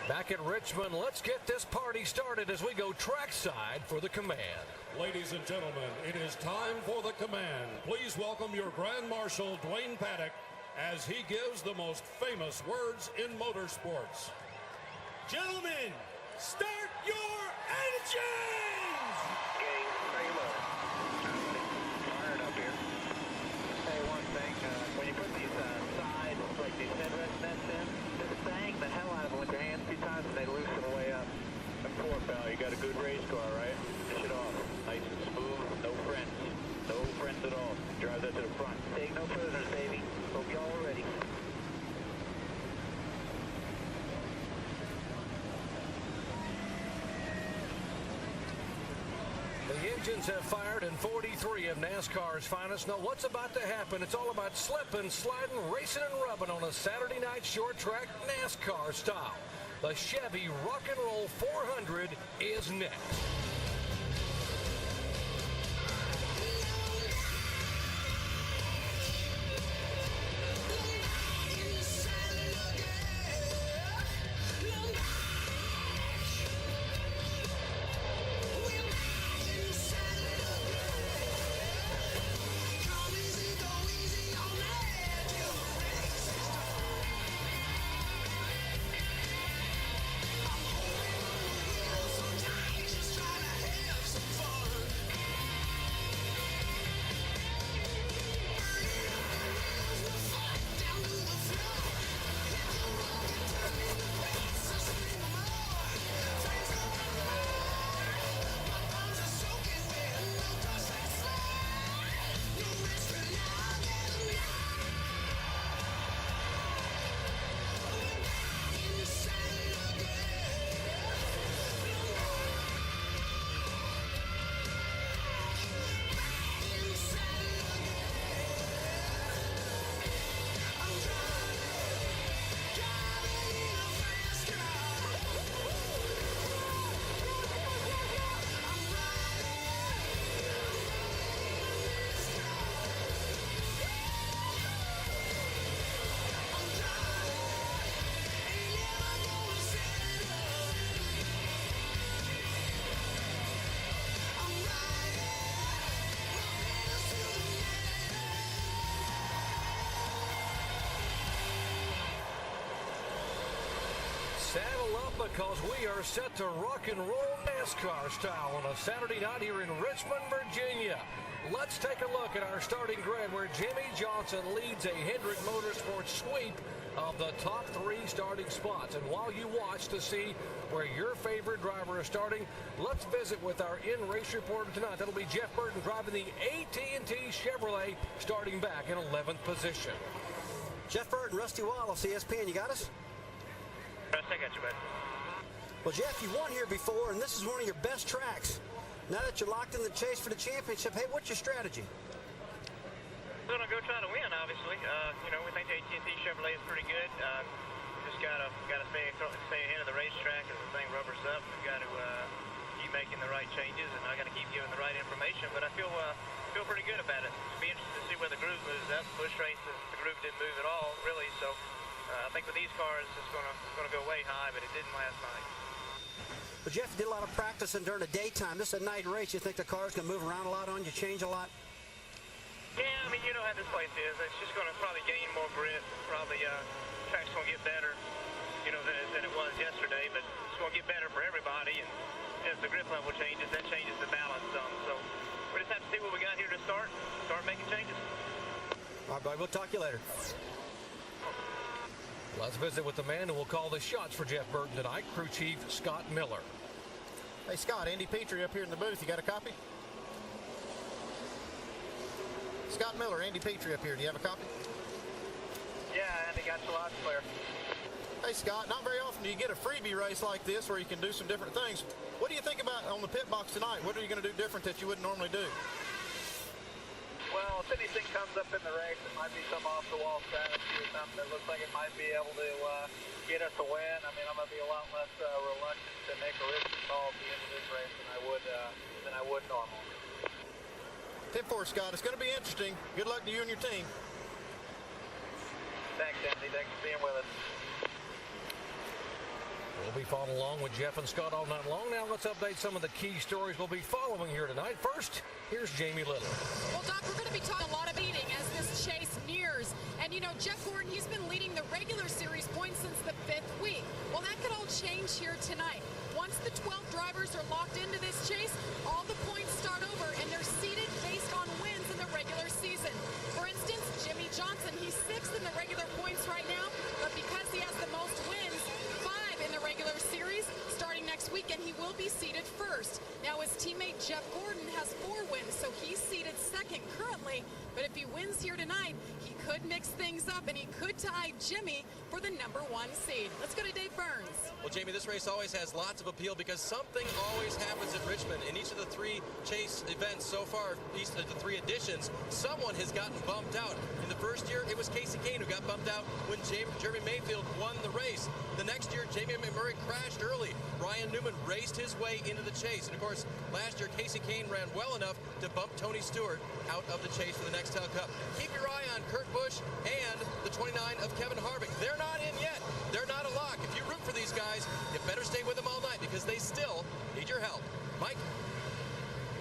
Back at Richmond, let's get this party started as we go trackside for the command. Ladies and gentlemen, it is time for the command. Please welcome your Grand Marshal, Dwayne Paddock, as he gives the most famous words in motorsports. Gentlemen, start your engines! Game, pretty low. Fired up here. Hey, one thing, when you put these sides, like these headrest nets in, just bang the hell out of them with your hands 2 times and they loosen the way up. And poor pal, you got a good race car, right? Finish it off. Nice and smooth, no friends. No friends at all. Drive that to the front. Take no prisoners, baby. Hope y'all are ready. The engines have fired in 43 of NASCAR's finest. Now what's about to happen? It's all about slipping, sliding, racing, and rubbing on a Saturday night short track NASCAR style. The Chevy Rock and Roll 400 is next. Saddle up because we are set to rock and roll NASCAR style on a Saturday night here in Richmond, Virginia. Let's take a look at our starting grid where Jimmy Johnson leads a Hendrick Motorsports sweep of the top 3 starting spots. And while you watch to see where your favorite driver is starting, let's visit with our in-race reporter tonight. That'll be Jeff Burton driving the AT&T Chevrolet starting back in 11th position. Jeff Burton, Rusty Wallace, ESPN, you got us? I got you, bud. Well, Jeff, you won here before, and this is one of your best tracks. Now that you're locked in the chase for the championship, hey, what's your strategy? We're going to go try to win, obviously. We think the AT&T Chevrolet is pretty good. Just gotta stay ahead of the racetrack as the thing rubbers up. We've got to keep making the right changes, and I got to keep giving the right information. But I feel pretty good about it. It'll be interesting to see where the group moves up. Bush race, the group didn't move at all, really. So I think with these cars, it's going to go way high, but it didn't last night. Well, Jeff, you did a lot of practicing during the daytime. This is a night race. You think the car's going to move around a lot on you, change a lot? Yeah, I mean, you know how this place is. It's just going to probably gain more grip. Probably track's going to get better, than it was yesterday. But it's going to get better for everybody. And as the grip level changes, that changes the balance some. So we just have to see what we got here to start making changes. All right, buddy. We'll talk to you later. Let's visit with the man who will call the shots for Jeff Burton tonight, crew chief Scott Miller. Hey, Scott, Andy Petrie up here in the booth. You got a copy? Scott Miller, Andy Petrie up here. Do you have a copy? Yeah, Andy, got you loud and clear. Hey, Scott, not very often do you get a freebie race like this where you can do some different things. What do you think about on the pit box tonight? What are you going to do different that you wouldn't normally do? Well, if anything comes up in the race, it might be some off-the-wall strategy or something that looks like it might be able to get us a win. I mean, I'm going to be a lot less reluctant to make a risky call at the end of this race than I would normally. 10-4, Scott. It's going to be interesting. Good luck to you and your team. Thanks, Andy. Thanks for being with us. We'll We'll be following along with Jeff and Scott all night long. Now let's update some of the key stories we'll be following here tonight. First, here's Jamie Little. Well, Doc, we're going to be talking a lot of eating as this chase nears. And, you know, Jeff Gordon, he's been leading the regular series points since the 5th week. Well, that could all change here tonight. Once the 12 drivers are locked into this chase, all the points start over, and they're seeded based on wins in the regular season. For instance, Jimmy Johnson, he's 6th in the regular points right now, but because he has the most wins, 5 in the regular series, starting next weekend, he will be seeded first. Now, his teammate Jeff Gordon has 4 wins, so he's seeded 2nd currently, but if he wins here tonight, he could mix things up, and he could tie Jimmy for the #1 seed. Let's go to Dave Burns. Well, Jamie, this race always has lots of appeal because something always happens at Richmond. In each of the 3 chase events so far, each of the 3 editions, someone has gotten bumped out. In the first year, it was Casey Kane who got bumped out when Jeremy Mayfield won the race. The next year, Jamie McMurray crashed early. Ryan Newman raced his way into the chase. And, of course, last year, Casey Kane ran well enough to bump Tony Stewart out of the chase for the Nextel Cup. Keep your eye on Kurt Busch and the 29 of Kevin Harvick. They're not in yet. They're not a lock. If you root for these guys, you better stay with them all night because they still need your help. Mike?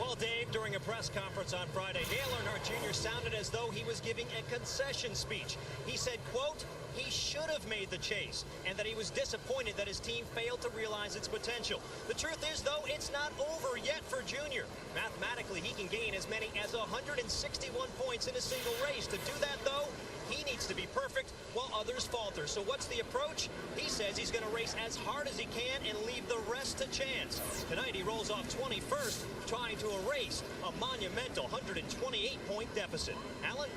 Well, Dave, during a press conference on Friday, Dale Earnhardt Jr. sounded as though he was giving a concession speech. He said, quote, he should have made the chase, and that he was disappointed that his team failed to realize its potential. The truth is, though, it's not over yet for Junior. Mathematically, he can gain as many as 161 points in a single race. To do that, though, he needs to be perfect while others falter. So what's the approach? He says he's going to race as hard as he can and leave the rest to chance. Tonight, he rolls off 21st, trying to erase a monumental 128-point deficit. Alan?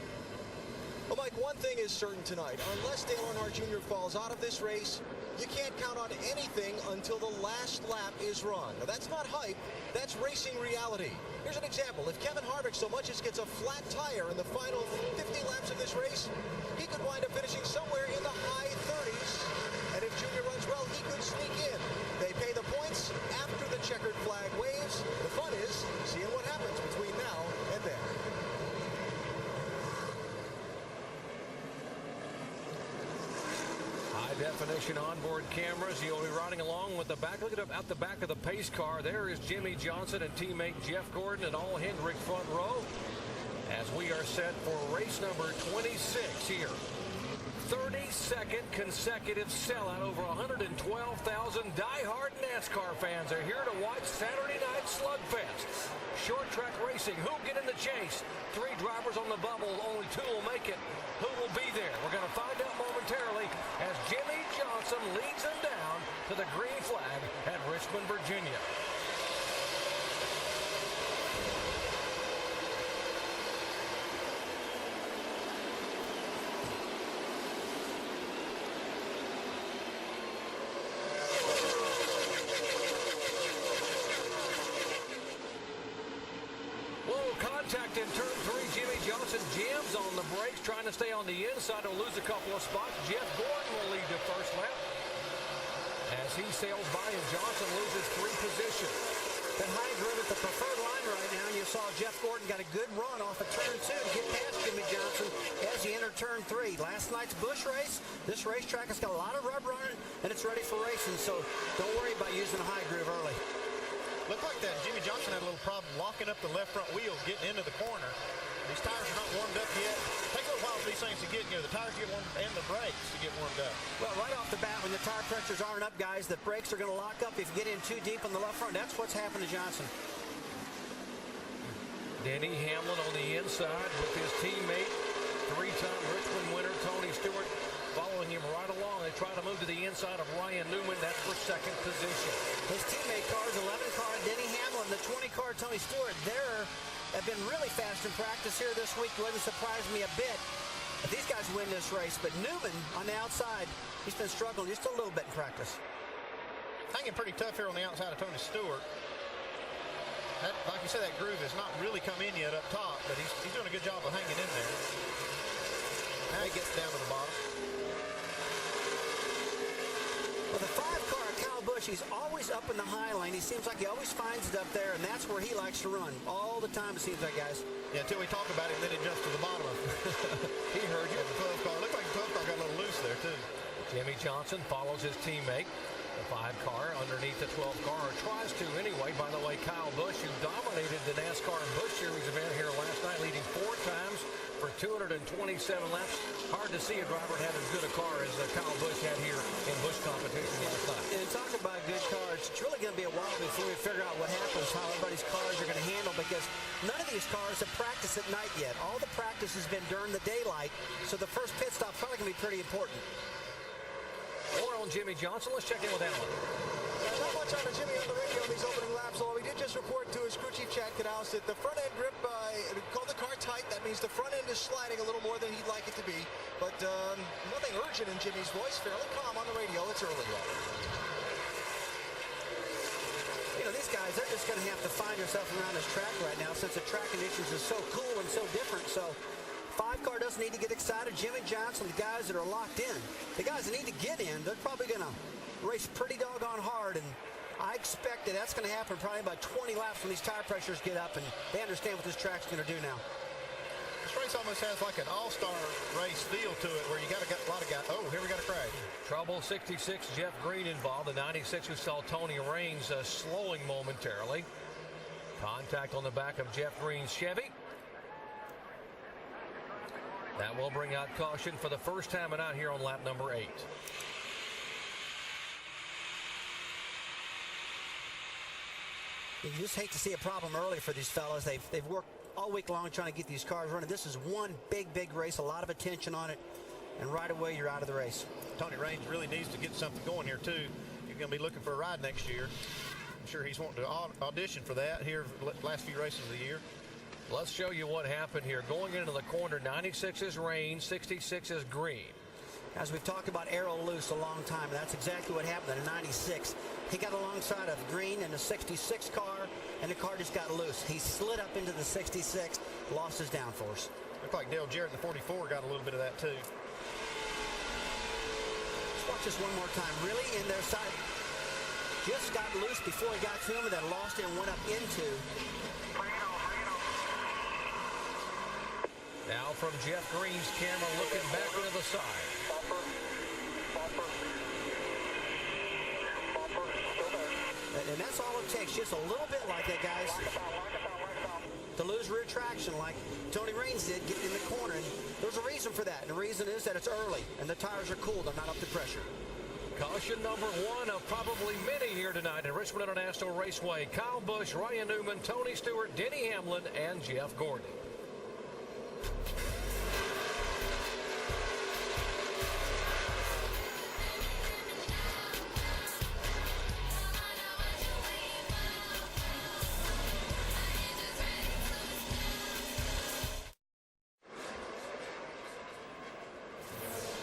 Well, Mike, one thing is certain tonight. Unless Dale Earnhardt Jr. falls out of this race, you can't count on anything until the last lap is run. Now, that's not hype. That's racing reality. Here's an example. If Kevin Harvick so much as gets a flat tire in the final 50 laps of this race, he could wind up finishing somewhere in the high 30s. And if Junior runs well, he could sneak in. They pay the points after the checkered flag waves. The fun is seeing what happens between now and then. High-definition onboard cameras. You'll be riding along with the back. Look at the back of the pace car. There is Jimmy Johnson and teammate Jeff Gordon and all Hendrick front row as we are set for race number 26 here. 32nd consecutive sellout. Over 112,000 die-hard NASCAR fans are here to watch Saturday Night Slugfest. Short track racing. Who'll get in the chase? 3 drivers on the bubble. Only 2 will make it. Who will be there? We're going to find out momentarily as Jimmy Johnson leads them down to the green flag at Richmond, Virginia. Contact in turn 3. Jimmy Johnson jams on the brakes, trying to stay on the inside. He'll lose a couple of spots. Jeff Gordon will lead the first lap as he sails by and Johnson loses 3 positions. That high grid at the preferred line right now. You saw Jeff Gordon got a good run off of turn 2 to get past Jimmy Johnson as he entered turn 3. Last night's Busch race, this racetrack has got a lot of rubber on it, and it's ready for racing, so don't worry about using a high groove early. Looked like that Jimmy Johnson had a little problem locking up the left front wheels getting into the corner. These tires are not warmed up yet. Take a little while for these things to get, the tires get warmed and the brakes to get warmed up. Well, right off the bat, when the tire pressures aren't up, guys, the brakes are going to lock up if you get in too deep on the left front. That's what's happened to Johnson. Denny Hamlin on the inside with his teammate, 3-time Richmond winner Tony Stewart, following him right along. They try to move to the inside of Ryan Newman. That's for 2nd position. His teammate car's 11 car, Denny Hamlin, the 20 car, Tony Stewart. Have been really fast in practice here this week. Wouldn't surprise me a bit if these guys win this race. But Newman on the outside, he's been struggling just a little bit in practice. Hanging pretty tough here on the outside of Tony Stewart. Like you said, that groove has not really come in yet up top, but he's doing a good job of hanging in there. Now he gets down to the bottom. Well, the 5 car, Kyle Busch, he's always up in the high lane. He seems like he always finds it up there, and that's where he likes to run. All the time, it seems like, guys. Yeah, until we talk about him, then he jumps to the bottom of it. He heard you. The 12 car. Looked like the 12 car got a little loose there, too. Jimmy Johnson follows his teammate. The 5 car underneath the 12 car, or tries to anyway. By the way, Kyle Busch, who dominated the NASCAR and Busch Series event here last night, leading 4 times for 227 laps. Hard to see a driver had as good a car as Kyle Busch had here in Busch competition last night. And talking about good cars, it's really going to be a while before we figure out what happens, how everybody's cars are going to handle, because none of these cars have practiced at night yet. All the practice has been during the daylight, so the first pit stop probably going to be pretty important. More on Jimmy Johnson. Let's check in with Alan. Not much on Jimmy on the radio in these opening laps, although he did just report to his crew chief Chad Knaus that the front end grip, called the car tight. That means the front end is sliding a little more than he'd like it to be. But nothing urgent in Jimmy's voice. Fairly calm on the radio. It's early though. You know, these guys, they're just going to have to find themselves around this track right now since the track conditions are so cool and so different. So 5 car doesn't need to get excited. Jimmy Johnson, the guys that are locked in, the guys that need to get in, they're probably going to race pretty doggone hard, and I expect that that's going to happen probably about 20 laps when these tire pressures get up and they understand what this track's going to do now. This race almost has like an all-star race feel to it, where you got a lot of guys. Oh, here we got a crash. Trouble 66, Jeff Green involved. The 96 who saw Tony Raines slowing momentarily. Contact on the back of Jeff Green's Chevy. That will bring out caution for the first time out here on lap number 8. You just hate to see a problem early for these fellas. They've worked all week long trying to get these cars running. This is one big race, a lot of attention on it, and right away you're out of the race. Tony Raines really needs to get something going here too. You're going to be looking for a ride next year. I'm sure he's wanting to audition for that here last few races of the year. Let's show you what happened here. Going into the corner, 96 is Raines, 66 is Green. As we've talked about arrow loose a long time, and that's exactly what happened in a 96. He got alongside of Green in the 66 car, and the car just got loose. He slid up into the 66, lost his downforce. Looked like Dale Jarrett in the 44 got a little bit of that too. Let's watch this one more time. Really in their side. Just got loose before he got to him, and then lost it and went up into. Now from Jeff Green's camera, looking back into the side. And that's all it takes, just a little bit like that, guys, to lose rear traction like Tony Raines did getting in the corner. And there's a reason for that, and the reason is that it's early, and the tires are cool. They're not up to pressure. Caution number 1 of probably many here tonight at Richmond International Raceway. Kyle Busch, Ryan Newman, Tony Stewart, Denny Hamlin, and Jeff Gordon.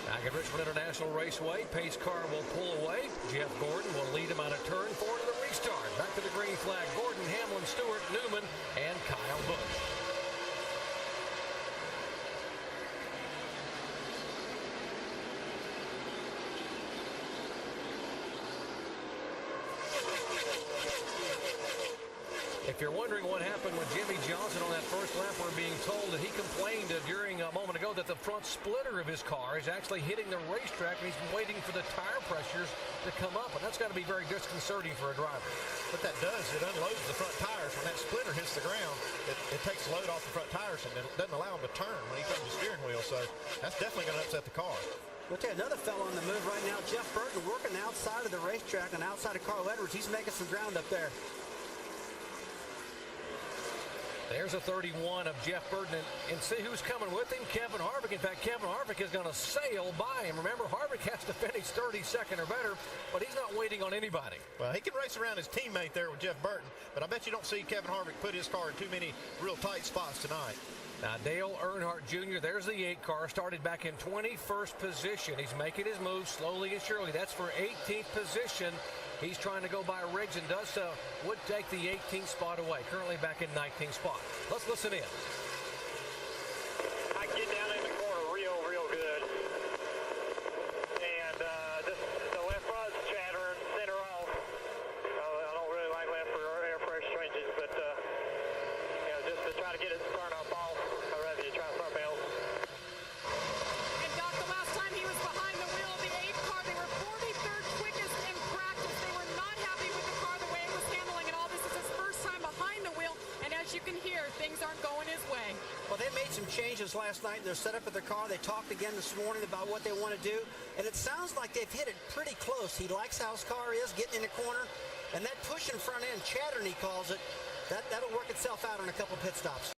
Back at Richmond International Raceway, pace car will pull away. Jeff Gordon will lead him out of turn 4 to the restart. Back to the green flag. Gordon, Hamlin, Stewart, Newman, and Kyle Busch. If you're wondering what happened with Jimmy Johnson on that first lap, we're being told that he complained during a moment ago that the front splitter of his car is actually hitting the racetrack, and he's been waiting for the tire pressures to come up, and that's got to be very disconcerting for a driver. What that does, it unloads the front tires. When that splitter hits the ground, it takes the load off the front tires, and it doesn't allow him to turn when he turns the steering wheel, so that's definitely going to upset the car. We'll tell you another fellow on the move right now, Jeff Burton, working outside of the racetrack and outside of Carl Edwards. He's making some ground up there. There's a 31 of Jeff Burton, and see who's coming with him? Kevin Harvick. In fact, Kevin Harvick is going to sail by him. Remember, Harvick has to finish 32nd or better, but he's not waiting on anybody. Well, he can race around his teammate there with Jeff Burton, but I bet you don't see Kevin Harvick put his car in too many real tight spots tonight. Now, Dale Earnhardt Jr., there's the 8 car, started back in 21st position. He's making his move slowly and surely. That's for 18th position. He's trying to go by Riggs, and does so. Would take the 18th spot away. Currently back in 19th spot. Let's listen in. I get down in the corner real good. And just the left front's chattering, center off. I don't really like left for air pressure changes, but just to try to get it to turn up off, I'd rather you try something else. And Doc, the last time he was behind the wheel of the 8 car, they were 43rd quickest in practice. Well, they made some changes last night in their setup of their car. They talked again this morning about what they want to do, and it sounds like they've hit it pretty close. He likes how his car is, getting in the corner, and that pushing front end, chattering he calls it, that'll work itself out on a couple pit stops.